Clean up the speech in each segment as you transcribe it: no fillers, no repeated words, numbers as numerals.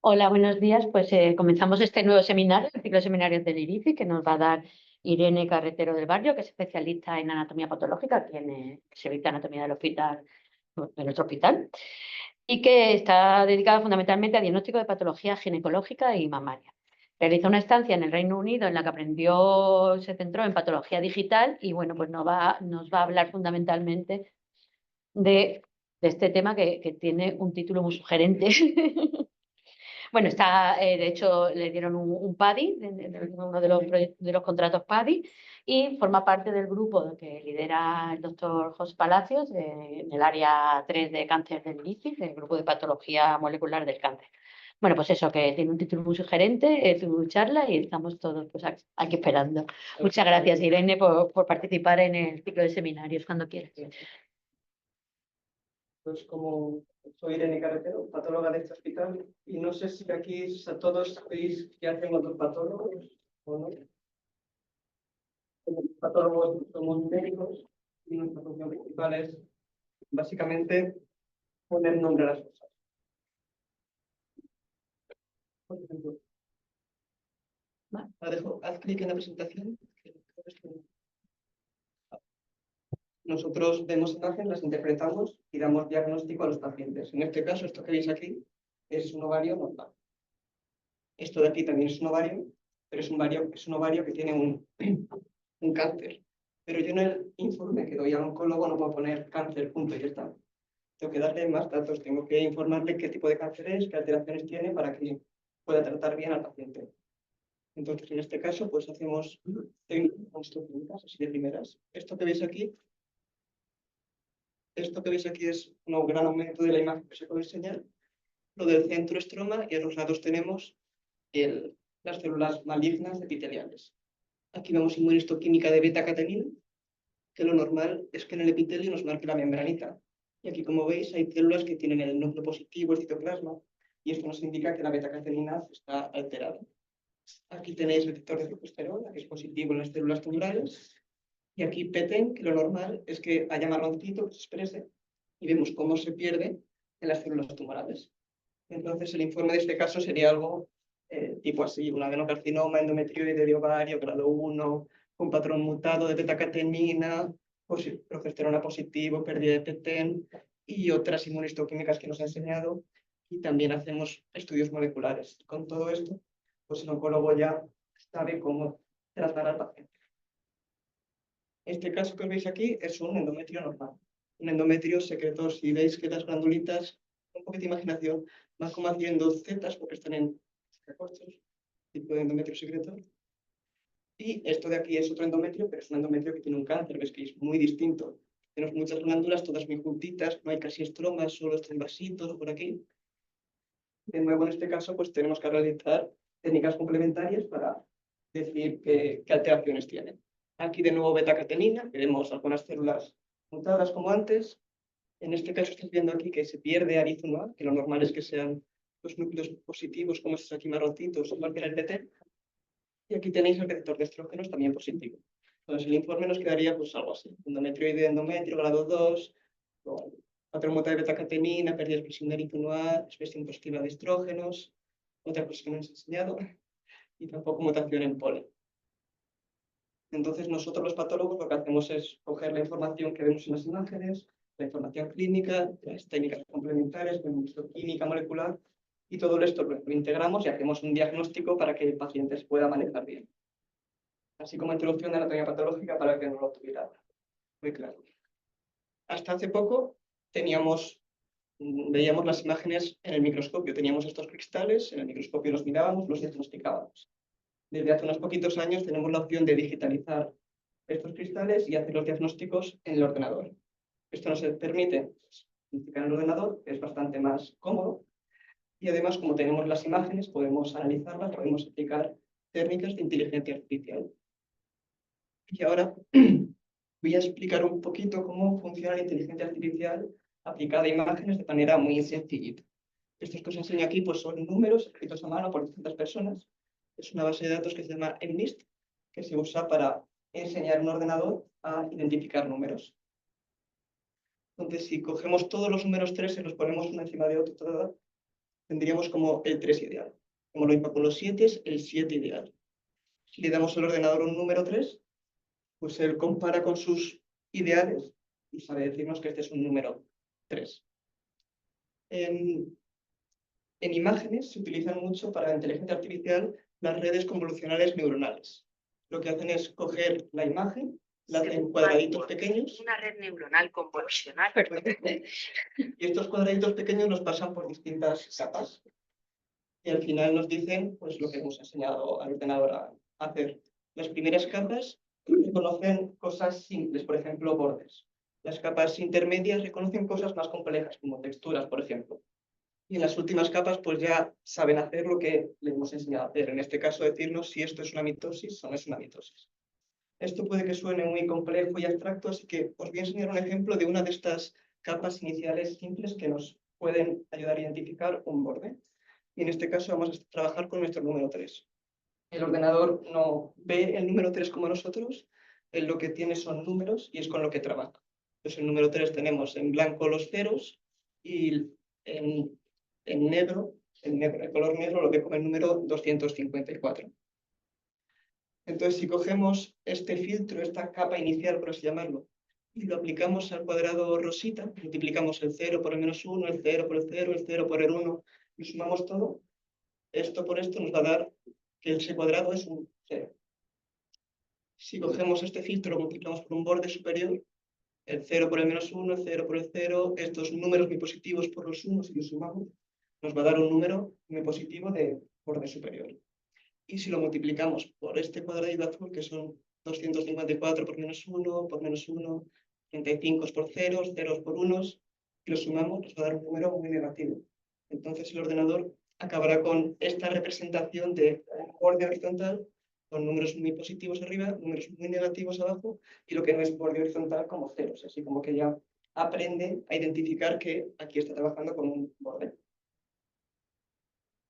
Hola, buenos días. Pues comenzamos este nuevo seminario, el ciclo de seminarios del IRIFI, que nos va a dar Irene Carretero del Barrio, que es especialista en anatomía patológica aquí en el Servicio de Anatomía del Hospital, de nuestro hospital, y que está dedicada fundamentalmente a diagnóstico de patología ginecológica y mamaria. Realizó una estancia en el Reino Unido en la que aprendió, se centró en patología digital y bueno, pues nos va a hablar fundamentalmente de este tema que tiene un título muy sugerente. Bueno, de hecho, le dieron un PADI, uno de de los contratos PADI, y forma parte del grupo que lidera el doctor José Palacios en el área 3 de cáncer del ICI, del grupo de patología molecular del cáncer. Bueno, pues eso, que tiene un título muy sugerente, tu charla, y estamos todos pues, aquí esperando. Muchas gracias, Irene, por participar en el ciclo de seminarios cuando quieras. Pues como soy Irene Carretero, patóloga de este hospital, y no sé si aquí a todos sabéis qué hacemos los patólogos o no. Como patólogos somos médicos y nuestra función principal es básicamente poner nombre a las cosas. Por ejemplo, haz clic en la presentación. Nosotros vemos imágenes, las interpretamos y damos diagnóstico a los pacientes. En este caso, esto que veis aquí es un ovario normal. Esto de aquí también es un ovario, pero es un ovario que tiene un cáncer. Pero yo en el informe que doy al oncólogo no puedo poner cáncer, punto, y ya está. Tengo que darle más datos, tengo que informarle qué tipo de cáncer es, qué alteraciones tiene para que pueda tratar bien al paciente. Entonces, en este caso, pues hacemos técnicas así de primeras. Esto que veis aquí es un gran aumento de la imagen que se puede enseñar. Lo del centro estroma y a los lados tenemos las células malignas epiteliales. Aquí vemos inmunistoquímica de beta-catenina, que lo normal es que en el epitelio nos marque la membranita. Y aquí, como veis, hay células que tienen el núcleo positivo, el citoplasma, y esto nos indica que la beta-catenina está alterada. Aquí tenéis el detector de testosterona, que es positivo en las células tumorales, y aquí PETEN, que lo normal es que haya marroncito que se exprese, y vemos cómo se pierde en las células tumorales. Entonces, el informe de este caso sería algo tipo así: un adenocarcinoma, endometrioide de ovario, grado 1, un patrón mutado de beta-catenina, progesterona positivo, pérdida de PETEN y otras inmunistoquímicas que nos ha enseñado. Y también hacemos estudios moleculares. Con todo esto, pues el oncólogo ya sabe cómo tratar al paciente. Este caso que veis aquí es un endometrio normal. Un endometrio secreto. Si veis que las glandulitas, un poquito de imaginación, van como haciendo zetas porque están en recortes, tipo de endometrio secreto. Y esto de aquí es otro endometrio, pero es un endometrio que tiene un cáncer, ves que es muy distinto. Tenemos muchas glándulas, todas muy juntitas, no hay casi estromas, solo están vasitos por aquí. De nuevo, en este caso, pues tenemos que realizar técnicas complementarias para decir qué alteraciones tienen. Aquí de nuevo beta-catenina, vemos algunas células mutadas como antes. En este caso estáis viendo aquí que se pierde arizumab, que lo normal es que sean los núcleos positivos, como estos aquí marroncitos, igual que en el PT. Y aquí tenéis el detector de estrógenos también positivo. Entonces el informe nos quedaría pues algo así: endometrioide de endometrio, grado 2, con patrón mutado de beta-catenina, pérdida de expresión de arizumab, expresión positiva de estrógenos, otra cosa que no os he enseñado, y tampoco mutación en polen. Entonces, nosotros los patólogos lo que hacemos es coger la información que vemos en las imágenes, la información clínica, las técnicas complementarias, la química molecular, y todo esto lo integramos y hacemos un diagnóstico para que el paciente se pueda manejar bien. Así como introducción de anatomía patológica para que no lo tuviera muy claro. Hasta hace poco veíamos las imágenes en el microscopio, teníamos estos cristales, en el microscopio los mirábamos, los diagnosticábamos. Desde hace unos poquitos años tenemos la opción de digitalizar estos cristales y hacer los diagnósticos en el ordenador. Esto nos permite diagnosticar en el ordenador, que es bastante más cómodo, y además, como tenemos las imágenes, podemos analizarlas, podemos aplicar técnicas de inteligencia artificial. Y ahora voy a explicar un poquito cómo funciona la inteligencia artificial aplicada a imágenes de manera muy sencillita. Estos que os enseño aquí pues, son números escritos a mano por distintas personas. Es una base de datos que se llama MNIST, que se usa para enseñar a un ordenador a identificar números. Entonces, si cogemos todos los números 3 y los ponemos uno encima de otro, tendríamos como el 3 ideal. Como lo mismo con los 7, el 7 ideal. Si le damos al ordenador un número 3, pues él compara con sus ideales y sabe decirnos que este es un número 3. En imágenes se utilizan mucho para la inteligencia artificial las redes convolucionales neuronales. Lo que hacen es coger la imagen, la hacen cuadraditos pequeños. Una red neuronal convolucional. Y estos cuadraditos pequeños los pasan por distintas capas. Y al final nos dicen pues, lo que hemos enseñado al ordenador a hacer. Las primeras capas reconocen cosas simples, por ejemplo, bordes. Las capas intermedias reconocen cosas más complejas, como texturas, por ejemplo. Y en las últimas capas, pues ya saben hacer lo que le hemos enseñado a hacer. En este caso, decirnos si esto es una mitosis o no es una mitosis. Esto puede que suene muy complejo y abstracto, así que os voy a enseñar un ejemplo de una de estas capas iniciales simples que nos pueden ayudar a identificar un borde. Y en este caso vamos a trabajar con nuestro número 3. El ordenador no ve el número 3 como nosotros, él lo que tiene son números y es con lo que trabaja. Entonces el número 3 tenemos en blanco los ceros y en negro, el color negro lo ve como el número 254. Entonces, si cogemos este filtro, esta capa inicial, por así llamarlo, y lo aplicamos al cuadrado rosita, multiplicamos el 0 por el -1, el 0 por el 0, el 0 por el 1, y sumamos todo, esto por esto nos va a dar que ese cuadrado es un 0. Si cogemos este filtro, lo multiplicamos por un borde superior, el 0 por el -1, el 0 por el 0, estos números muy positivos por los 1, si los sumamos, nos va a dar un número muy positivo de borde superior. Y si lo multiplicamos por este cuadradito azul, que son 254 por -1, por -1, 35 por ceros, ceros por unos, y lo sumamos, nos va a dar un número muy negativo. Entonces el ordenador acabará con esta representación de un borde horizontal, con números muy positivos arriba, números muy negativos abajo, y lo que no es borde horizontal como ceros, así como que ya aprende a identificar que aquí está trabajando con un borde.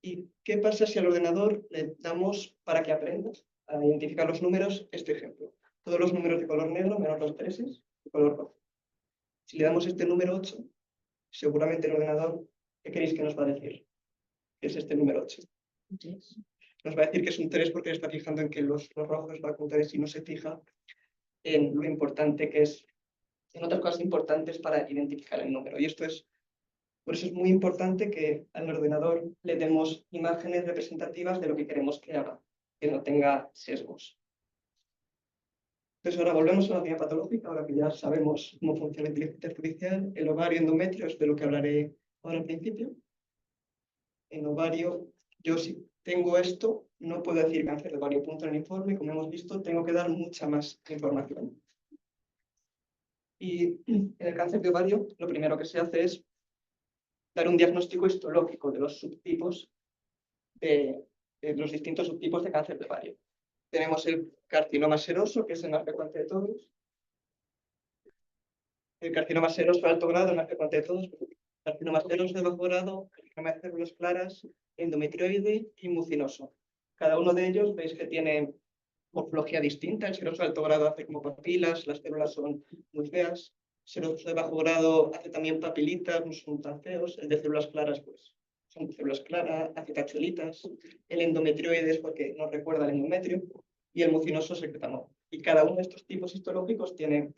¿Y qué pasa si al ordenador le damos para que aprenda a identificar los números? Este ejemplo. Todos los números de color negro menos los treses de color rojo. Si le damos este número 8, seguramente el ordenador, ¿qué queréis que nos va a decir? ¿Qué es este número 8? Nos va a decir que es un 3 porque se está fijando en que los rojos va con 3 y no se fija en lo importante que es, en otras cosas importantes para identificar el número. Y esto es Por eso es muy importante que al ordenador le demos imágenes representativas de lo que queremos que haga, que no tenga sesgos. Entonces ahora volvemos a la anatomía patológica, ahora que ya sabemos cómo funciona la inteligencia artificial. El ovario endometrio es de lo que hablaré ahora al principio. En ovario, yo si tengo esto, no puedo decir cáncer de ovario, punto en el informe. Como hemos visto, tengo que dar mucha más información. Y en el cáncer de ovario, lo primero que se hace es dar un diagnóstico histológico de los subtipos de los distintos subtipos de cáncer de ovario. Tenemos el carcinoma seroso, que es el más frecuente de todos. El carcinoma seroso de alto grado, el más frecuente de todos. Carcinoma seroso de bajo grado, carcinoma de células claras, endometrioide y mucinoso. Cada uno de ellos veis que tiene morfología distinta. El seroso de alto grado hace como papilas, las células son muy feas. El seroso de bajo grado hace también papilitas, no son tan feos. El de células claras, pues, son células claras, hace tachuelitas. El endometrioide es porque nos recuerda al endometrio. Y el mucinoso secretamo. Y cada uno de estos tipos histológicos tiene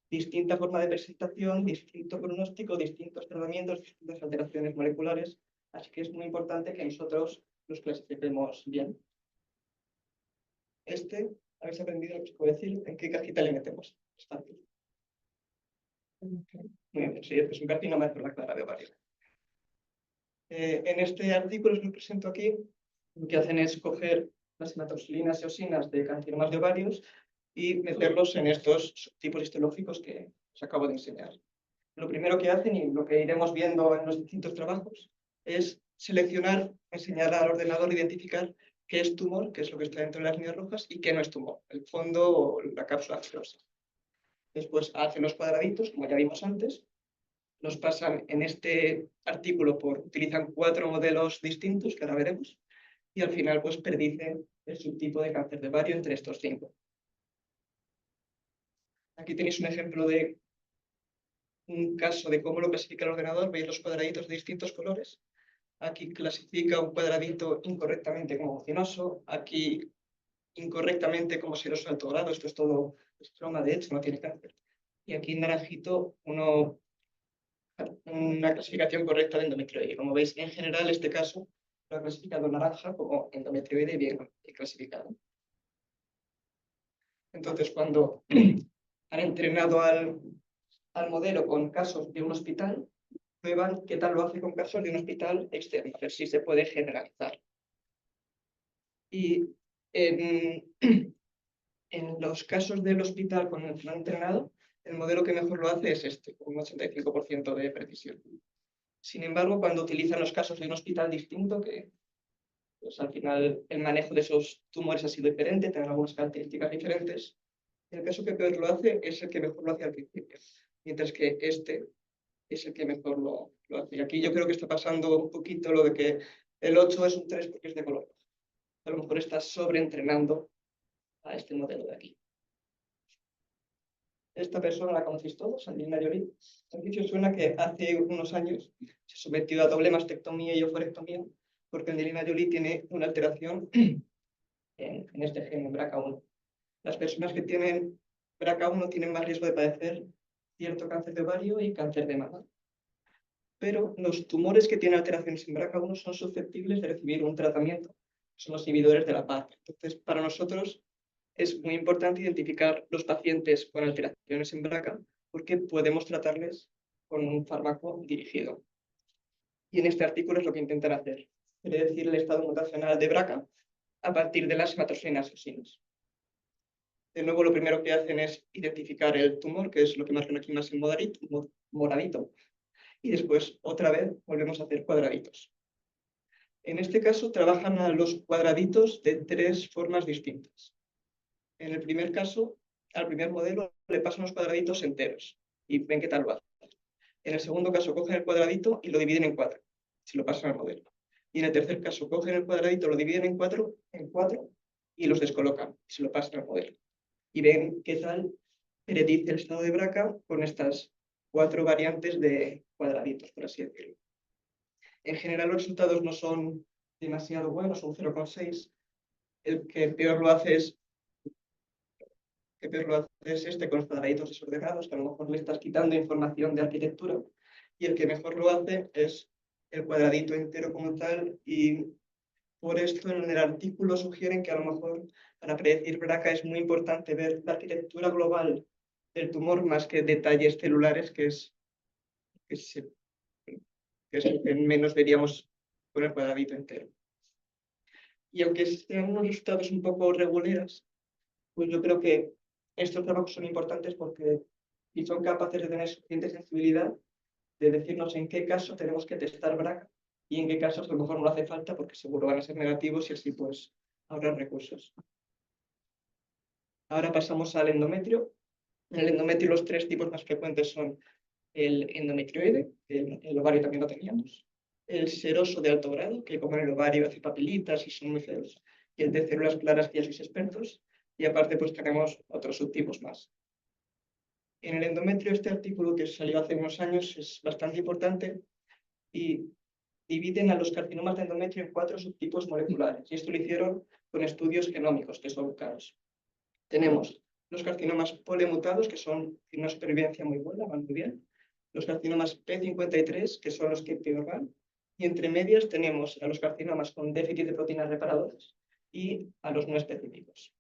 distinta forma de presentación, distinto pronóstico, distintos tratamientos, distintas alteraciones moleculares. Así que es muy importante que nosotros los clasifiquemos bien. ¿Habéis aprendido lo que os puedo decir? ¿En qué cajita le metemos? Es fácil. Muy bien, sí, este es un carcinoma de célula clara de ovario. En este artículo que os presento aquí, lo que hacen es coger las hematoxilinas y eosinas de carcinomas de ovarios y meterlos en estos tipos histológicos que os acabo de enseñar. Lo primero que hacen, y lo que iremos viendo en los distintos trabajos, es seleccionar, enseñar al ordenador a identificar qué es tumor, qué es lo que está dentro de las líneas rojas, y qué no es tumor, el fondo o la cápsula fibrosa. Después hacen los cuadraditos, como ya vimos antes, los pasan en este artículo utilizan 4 modelos distintos, que ahora veremos, y al final pues predicen el subtipo de cáncer de ovario entre estos 5. Aquí tenéis un ejemplo de un caso de cómo lo clasifica el ordenador. Veis los cuadraditos de distintos colores. Aquí clasifica un cuadradito incorrectamente como mucinoso, aquí incorrectamente como seroso de alto grado, esto es todo estroma, de hecho, no tiene cáncer. Y aquí en naranjito una clasificación correcta de endometrioide. Como veis, en general, este caso lo ha clasificado naranja como endometrioide bien clasificado. Entonces, cuando han entrenado al modelo con casos de un hospital, prueban qué tal lo hace con casos de un hospital externo, a ver si se puede generalizar. Y en los casos del hospital con el que lo han entrenado, el modelo que mejor lo hace es este, con un 85% de precisión. Sin embargo, cuando utilizan los casos de un hospital distinto, que pues, al final el manejo de esos tumores ha sido diferente, tienen algunas características diferentes, el caso que peor lo hace es el que mejor lo hace al principio, mientras que este es el que mejor lo hace. Y aquí yo creo que está pasando un poquito lo de que el 8 es un 3 porque es de color rojo. A lo mejor está sobreentrenando a este modelo de aquí. Esta persona la conocéis todos, Angelina Jolie. Al inicio suena que hace unos años se sometió a doble mastectomía y ovarectomía porque Angelina Jolie tiene una alteración en este gen, en BRCA1. Las personas que tienen BRCA1 tienen más riesgo de padecer cierto cáncer de ovario y cáncer de mama. Pero los tumores que tienen alteraciones en BRCA1 son susceptibles de recibir un tratamiento, son los inhibidores de la PARP. Entonces, para nosotros es muy importante identificar los pacientes con alteraciones en BRCA porque podemos tratarles con un fármaco dirigido. Y en este artículo es lo que intentan hacer, predecir el estado mutacional de BRCA a partir de las hematoxininas osinas. De nuevo, lo primero que hacen es identificar el tumor, que es lo que marcan aquí más en moradito, y después, otra vez, volvemos a hacer cuadraditos. En este caso, trabajan a los cuadraditos de tres formas distintas. En el primer caso, al primer modelo le pasan los cuadraditos enteros y ven qué tal lo hace. En el segundo caso, cogen el cuadradito y lo dividen en cuatro, si lo pasan al modelo. Y en el tercer caso, cogen el cuadradito, lo dividen en cuatro y los descolocan, si lo pasan al modelo. Y ven qué tal predice el estado de BRCA con estas cuatro variantes de cuadraditos, por así decirlo. En general, los resultados no son demasiado buenos, son 0,6. El que peor lo hace es este con los cuadraditos desordenados, que a lo mejor le estás quitando información de arquitectura, y el que mejor lo hace es el cuadradito entero como tal, y por esto en el artículo sugieren que a lo mejor para predecir BRCA es muy importante ver la arquitectura global del tumor más que detalles celulares, que es lo que menos veríamos con el cuadradito entero. Y aunque sean unos resultados un poco reguleras, pues yo creo que estos trabajos son importantes porque si son capaces de tener suficiente sensibilidad de decirnos en qué caso tenemos que testar BRCA y en qué casos a lo mejor no hace falta porque seguro van a ser negativos y así pues ahorrar recursos. Ahora pasamos al endometrio. En el endometrio los tres tipos más frecuentes son el endometrioide, el ovario también lo teníamos, el seroso de alto grado, que como en el ovario hace papilitas y son muy feos, y el de células claras, que ya sois expertos, y aparte pues tenemos otros subtipos más. En el endometrio este artículo que salió hace unos años es bastante importante y dividen a los carcinomas de endometrio en 4 subtipos moleculares, y esto lo hicieron con estudios genómicos, que son caros. Tenemos los carcinomas polimutados, que son de una supervivencia muy buena, van muy bien. Los carcinomas P53, que son los que peor van. Y entre medias tenemos a los carcinomas con déficit de proteínas reparadoras y a los no específicos.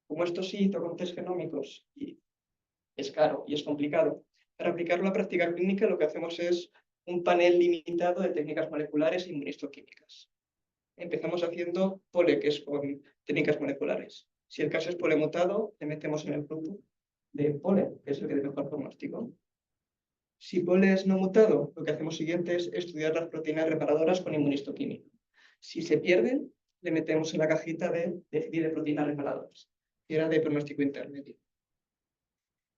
Como esto sí hizo con test genómicos y es caro y es complicado, para aplicarlo a la práctica clínica lo que hacemos es un panel limitado de técnicas moleculares e inmunistoquímicas. Empezamos haciendo pole, que es con técnicas moleculares. Si el caso es polemutado, le metemos en el grupo de pole, que es el que de mejor pronóstico. Si pole es no mutado, lo que hacemos siguiente es estudiar las proteínas reparadoras con inmunistoquímica. Si se pierden, le metemos en la cajita de déficit de proteínas reparadoras, que era de pronóstico intermedio.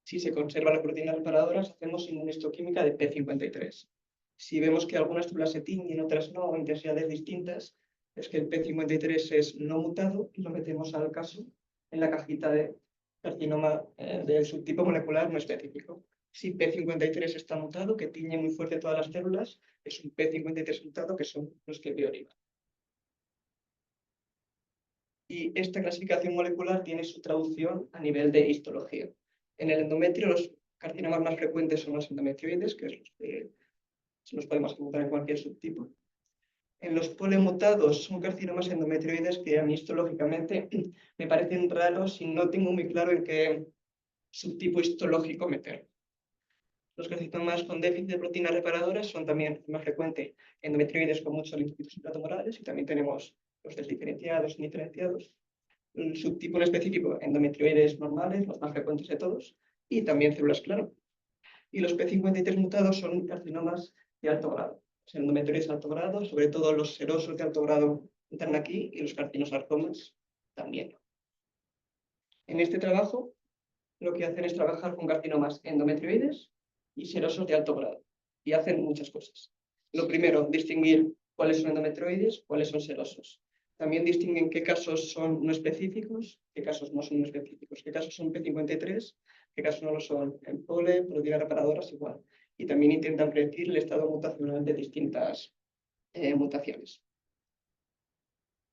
Si se conservan las proteínas reparadoras, hacemos inmunistoquímica de P53. Si vemos que algunas células se tiñen y otras no, o intensidades distintas, es que el P53 es no mutado y lo metemos al caso en la cajita de carcinoma del subtipo molecular no específico. Si P53 está mutado, que tiñe muy fuerte todas las células, es un P53 mutado, que son los que veo arriba. Y esta clasificación molecular tiene su traducción a nivel de histología. En el endometrio, los carcinomas más frecuentes son los endometrioides, que es los que los podemos encontrar en cualquier subtipo. En los polimutados son carcinomas endometrioides que a mí histológicamente me parecen raros y no tengo muy claro en qué subtipo histológico meter. Los carcinomas con déficit de proteínas reparadoras son también más frecuentes endometrioides con muchos linfocitos intratumorales, y también tenemos los desdiferenciados y diferenciados. El subtipo en específico, endometrioides normales, los más frecuentes de todos, y también células claro. Y los P53 mutados son carcinomas de alto grado. Los endometrioides de alto grado, sobre todo los serosos de alto grado entran aquí, y los carcinosarcomas también. En este trabajo, lo que hacen es trabajar con carcinomas endometrioides y serosos de alto grado, y hacen muchas cosas. Lo primero, distinguir cuáles son endometrioides, cuáles son serosos. También distinguen qué casos son no específicos, qué casos no son no específicos, qué casos son P53, qué casos no lo son en pole, proteínas reparadoras, igual. Y también intentan predecir el estado mutacional de distintas mutaciones.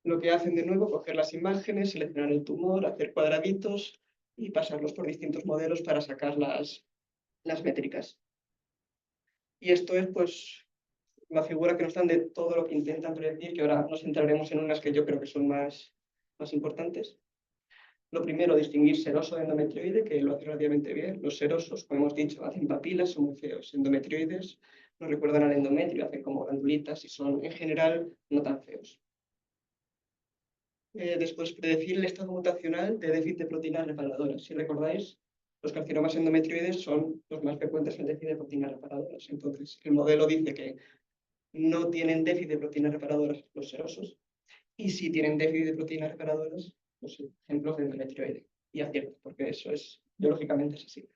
Lo que hacen de nuevo, coger las imágenes, seleccionar el tumor, hacer cuadraditos y pasarlos por distintos modelos para sacar las métricas. Y esto es, pues, la figura que nos dan de todo lo que intentan predecir, que ahora nos centraremos en unas que yo creo que son más importantes. Lo primero, distinguir seroso de endometrioide, que lo hace relativamente bien. Los serosos, como hemos dicho, hacen papilas, son muy feos. Endometrioides nos recuerdan al endometrio, hacen como glandulitas y son, en general, no tan feos. Después, predecir el estado mutacional de déficit de proteínas reparadoras. Si recordáis, los carcinomas endometrioides son los más frecuentes en déficit de proteínas reparadoras. Entonces, el modelo dice que no tienen déficit de proteínas reparadoras los serosos, y sí tienen déficit de proteínas reparadoras los ejemplos de endometrioide. Y acierto, porque eso es, biológicamente es así.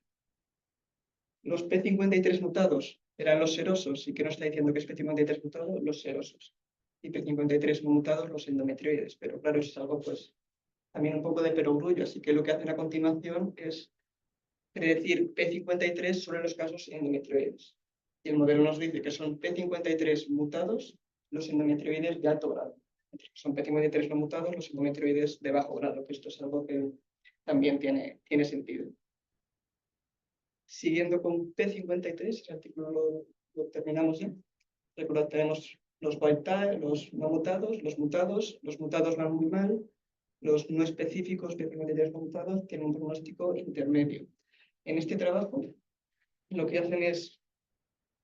Los P53 mutados eran los serosos, y que nos está diciendo que es P53 mutado, los serosos. Y P53 mutados, los endometrioides. Pero claro, eso es algo, pues, también un poco de perogrullo, así que lo que hacen a continuación es predecir P53 solo en los casos endometrioides. Y el modelo nos dice que son P53 mutados los endometrioides de alto grado. Son P53 no mutados los endometrioides de bajo grado, que esto es algo que también tiene sentido. Siguiendo con P53, el artículo lo terminamos ya. Recordad, tenemos los wild type, los no mutados, los mutados van muy mal, los no específicos P53 no mutados tienen un pronóstico intermedio. En este trabajo, lo que hacen es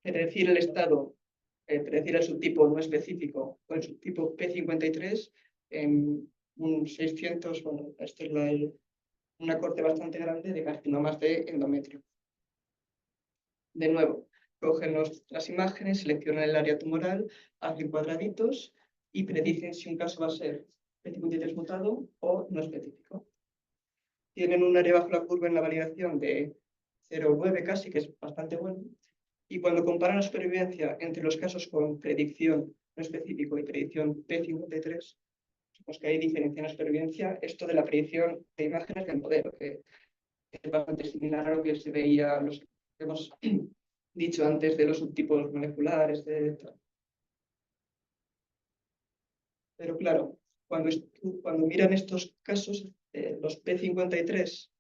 predecir el estado, predecir el subtipo no específico o el subtipo P53 en un 600, bueno, esta es una corte bastante grande de carcinomas de endometrio. De nuevo, cogen las imágenes, seleccionan el área tumoral, hacen cuadraditos y predicen si un caso va a ser P53 mutado o no específico. Tienen un área bajo la curva en la validación de 0,9 casi, que es bastante bueno. Y cuando comparan la supervivencia entre los casos con predicción no específico y predicción P53, vemos que hay diferencia en la supervivencia. Esto de la predicción de imágenes del modelo, que es bastante similar a lo que se veía, los que hemos dicho antes de los subtipos moleculares. Pero claro, cuando miran estos casos, los P53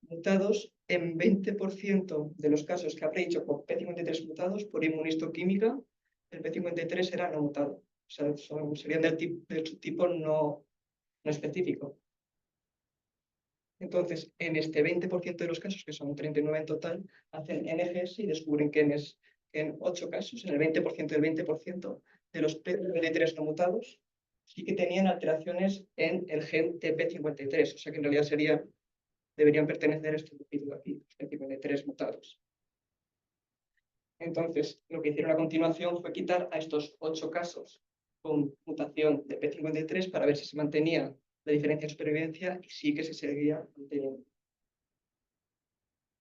mutados, en 20% de los casos que habré dicho con P53 mutados por inmunistoquímica, el P53 era no mutado. O sea, serían del subtipo no específico. Entonces, en este 20% de los casos, que son 39 en total, hacen NGS y descubren que en 8 casos, en el 20% del 20% de los P53 no mutados, sí que tenían alteraciones en el gen TP53. O sea que en realidad deberían pertenecer a este grupito de aquí, los P53 mutados. Entonces, lo que hicieron a continuación fue quitar a estos 8 casos con mutación de P53 para ver si se mantenía la diferencia de supervivencia, y sí que se seguía manteniendo.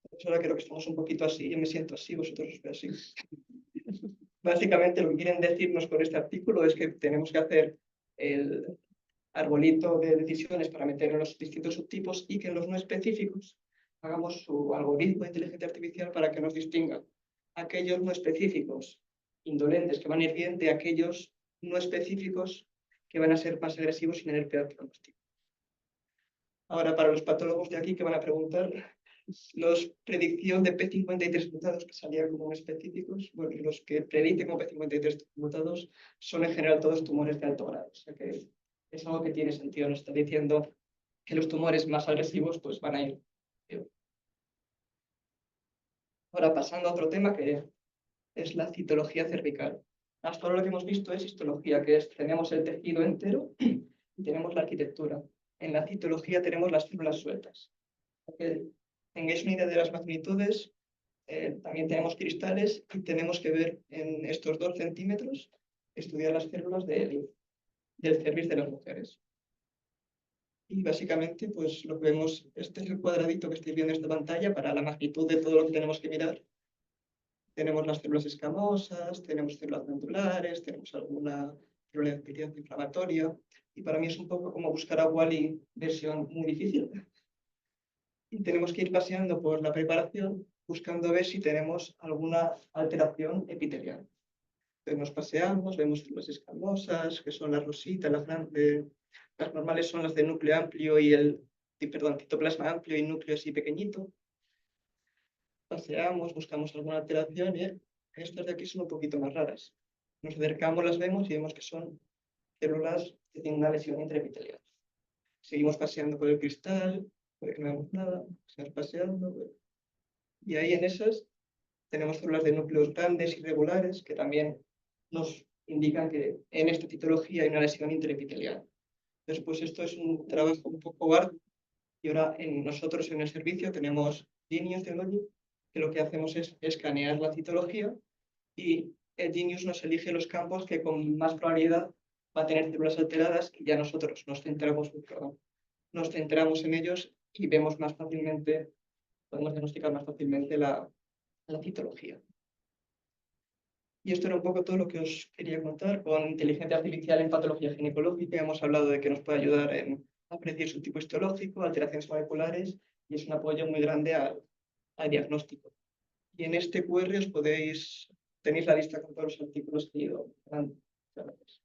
Entonces, ahora creo que estamos un poquito así, yo me siento así, vosotros os veis así. Básicamente lo que quieren decirnos con este artículo es que tenemos que hacer el arbolito de decisiones para meter en los distintos subtipos, y que en los no específicos hagamos su algoritmo de inteligencia artificial para que nos distinga aquellos no específicos, indolentes, que van a ir bien, de aquellos no específicos que van a ser más agresivos sin tener peor pronóstico. Ahora, para los patólogos de aquí que van a preguntar, los predicción de P53 mutados que salían como específicos, bueno, los que predicen como P53 mutados son en general todos tumores de alto grado. O sea que es algo que tiene sentido. Nos está diciendo que los tumores más agresivos pues van a ir peor. Ahora, pasando a otro tema que es la citología cervical. Hasta ahora lo que hemos visto es histología, que es tenemos el tejido entero y tenemos la arquitectura. En la citología tenemos las células sueltas. Para que tengáis una idea de las magnitudes, también tenemos cristales y tenemos que ver en estos 2 centímetros, estudiar las células del cervix de las mujeres. Y básicamente, pues lo que vemos, este es el cuadradito que estáis viendo en esta pantalla para la magnitud de todo lo que tenemos que mirar. Tenemos las células escamosas, tenemos células glandulares, tenemos alguna célula epitelio inflamatoria. Y para mí es un poco como buscar a Wall-E versión muy difícil. Y tenemos que ir paseando por la preparación buscando ver si tenemos alguna alteración epitelial. Entonces nos paseamos, vemos células escamosas, que son las rositas, las normales son las de núcleo amplio citoplasma amplio y núcleo así pequeñito. Paseamos, buscamos alguna alteración y estas de aquí son un poquito más raras. Nos acercamos, las vemos y vemos que son células que tienen una lesión intraepitelial. Seguimos paseando por el cristal, puede que no vemos nada, seguimos paseando. Y ahí en esas tenemos células de núcleos grandes, irregulares, que también nos indican que en esta citología hay una lesión intraepitelial. Después esto es un trabajo un poco arduo y ahora nosotros en el servicio tenemos Genius de Logic, que lo que hacemos es escanear la citología y el Genius nos elige los campos que con más probabilidad va a tener células alteradas y ya nosotros nos centramos en ellos y vemos más fácilmente, podemos diagnosticar más fácilmente la citología. Y esto era un poco todo lo que os quería contar. Con inteligencia artificial en patología ginecológica hemos hablado de que nos puede ayudar a predecir su tipo histológico, alteraciones moleculares, y es un apoyo muy grande al diagnóstico. Y en este QR tenéis la lista con todos los artículos que he ido dando. Muchas gracias.